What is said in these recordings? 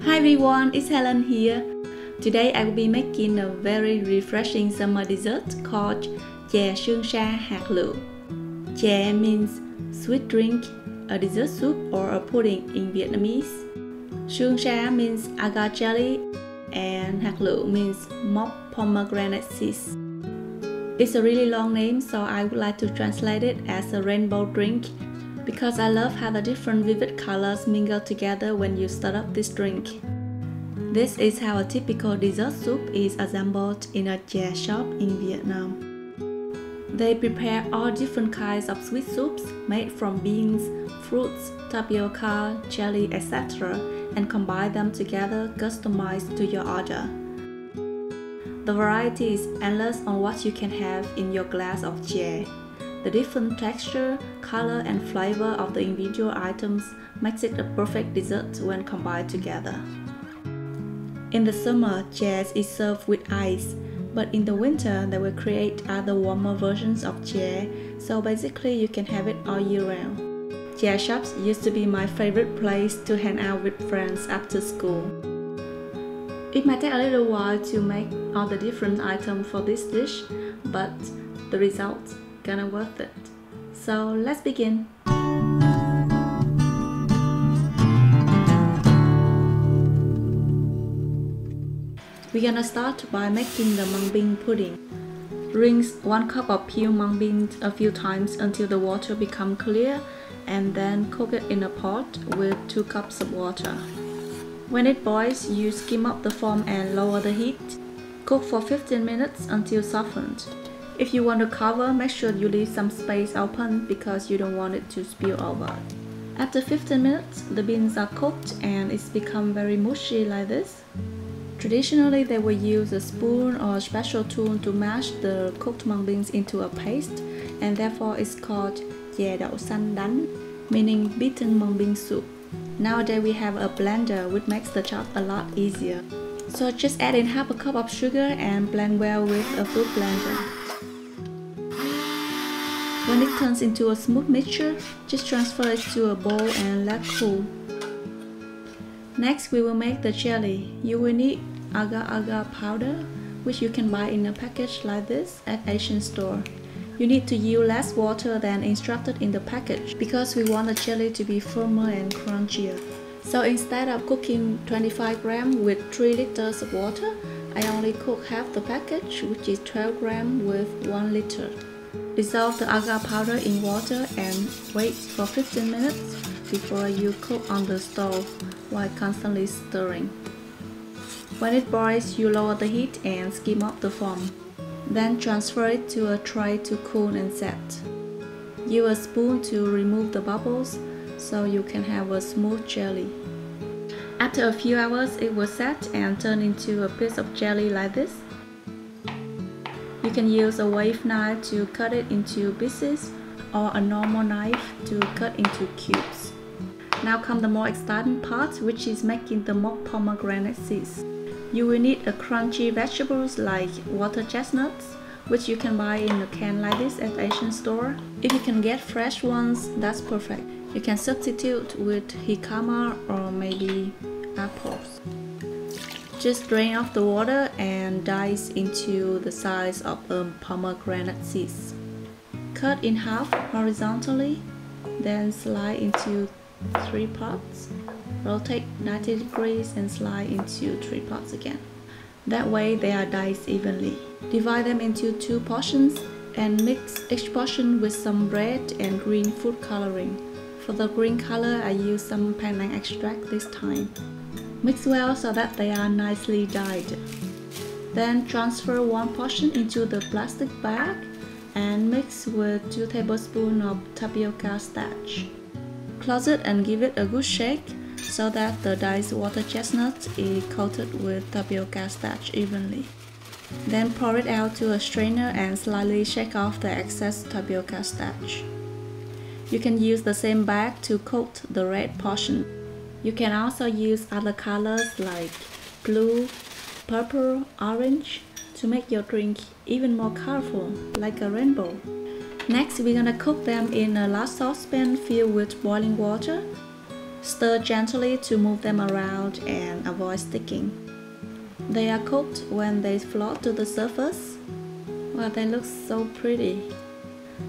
Hi everyone, it's Helen here. Today I will be making a very refreshing summer dessert called chè sương sa hạt lựu. Chè means sweet drink, a dessert soup or a pudding in Vietnamese. Sương sa means agar jelly and hạt lựu means mock pomegranate seeds. It's a really long name, so I would like to translate it as a rainbow drink because I love how the different vivid colors mingle together when you stir up this drink. This is how a typical dessert soup is assembled in a chè shop in Vietnam. They prepare all different kinds of sweet soups made from beans, fruits, tapioca, jelly, etc. and combine them together customized to your order. The variety is endless on what you can have in your glass of chè. The different texture, color and flavor of the individual items makes it a perfect dessert when combined together. In the summer, chè is served with ice, but in the winter they will create other warmer versions of chè, so basically you can have it all year round. Chè shops used to be my favorite place to hang out with friends after school. It might take a little while to make all the different items for this dish, but the result's gonna worth it. So let's begin. We're gonna start by making the mung bean pudding. Rinse 1 cup of peeled mung beans a few times until the water becomes clear, and then cook it in a pot with 2 cups of water. When it boils, you skim up the foam and lower the heat. Cook for 15 minutes until softened. If you want to cover, make sure you leave some space open because you don't want it to spill over. After 15 minutes, the beans are cooked and it's become very mushy like this. Traditionally, they will use a spoon or a special tool to mash the cooked mung beans into a paste, and therefore it's called chè đậu xanh đắng, meaning beaten mung bean soup. Nowadays we have a blender which makes the job a lot easier. So just add in half a cup of sugar and blend well with a fruit blender. When it turns into a smooth mixture, just transfer it to a bowl and let cool. Next, we will make the jelly. You will need agar-agar powder, which you can buy in a package like this at Asian store. You need to use less water than instructed in the package because we want the jelly to be firmer and crunchier. So instead of cooking 25 grams with 3 liters of water, I only cook half the package, which is 12 grams with 1 liter. Dissolve the agar powder in water and wait for 15 minutes before you cook on the stove while constantly stirring. When it boils, you lower the heat and skim up the foam. Then transfer it to a tray to cool and set. Use a spoon to remove the bubbles so you can have a smooth jelly. After a few hours, it will set and turn into a piece of jelly like this. You can use a wave knife to cut it into pieces or a normal knife to cut into cubes. Now comes the more exciting part, which is making the mock pomegranate seeds. You will need a crunchy vegetables like water chestnuts, which you can buy in a can like this at Asian store. If you can get fresh ones, that's perfect. You can substitute with jicama or maybe apples. Just drain off the water and dice into the size of the pomegranate seeds. Cut in half horizontally, then slide into 3 parts. Rotate 90 degrees and slide into 3 parts again. That way they are diced evenly. Divide them into 2 portions and mix each portion with some red and green food coloring. For the green color, I use some pandan extract this time. Mix well so that they are nicely dyed. Then transfer 1 portion into the plastic bag and mix with 2 tablespoons of tapioca starch. Close it and give it a good shake so that the diced water chestnut is coated with tapioca starch evenly. Then pour it out to a strainer and slightly shake off the excess tapioca starch. You can use the same bag to coat the red portion. You can also use other colors like blue, purple, orange to make your drink even more colorful, like a rainbow. Next, we're gonna cook them in a large saucepan filled with boiling water. Stir gently to move them around and avoid sticking. They are cooked when they float to the surface. Wow, they look so pretty.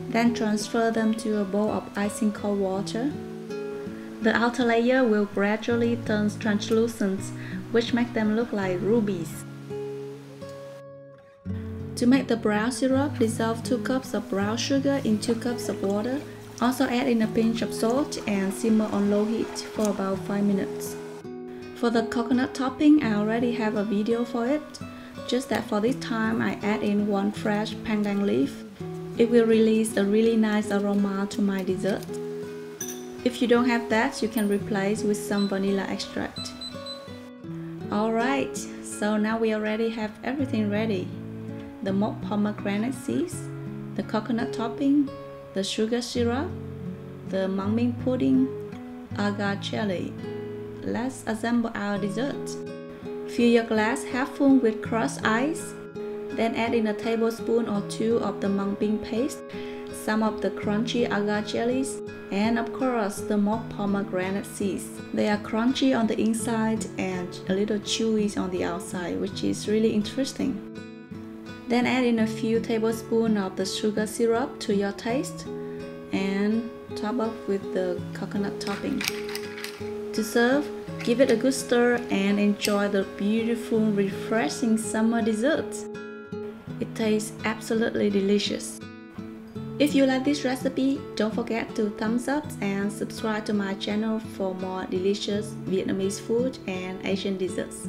Then transfer them to a bowl of icing cold water. The outer layer will gradually turn translucent, which makes them look like rubies. To make the brown syrup, dissolve 2 cups of brown sugar in 2 cups of water. Also add in a pinch of salt and simmer on low heat for about 5 minutes. For the coconut topping, I already have a video for it. Just that for this time, I add in 1 fresh pandan leaf. It will release a really nice aroma to my dessert. If you don't have that, you can replace with some vanilla extract. Alright, so now we already have everything ready. The mock pomegranate seeds, the coconut topping, the sugar syrup, the mung pudding, agar jelly. Let's assemble our dessert. Fill your glass half full with crushed ice. Then add in a tablespoon or 2 of the mung bean paste, some of the crunchy agar jellies, and of course the mock pomegranate seeds. They are crunchy on the inside and a little chewy on the outside, which is really interesting. Then add in a few tablespoons of the sugar syrup to your taste and top up with the coconut topping. To serve, give it a good stir and enjoy the beautiful, refreshing summer dessert. It tastes absolutely delicious. If you like this recipe, don't forget to thumbs up and subscribe to my channel for more delicious Vietnamese food and Asian desserts.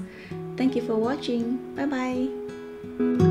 Thank you for watching. Bye bye.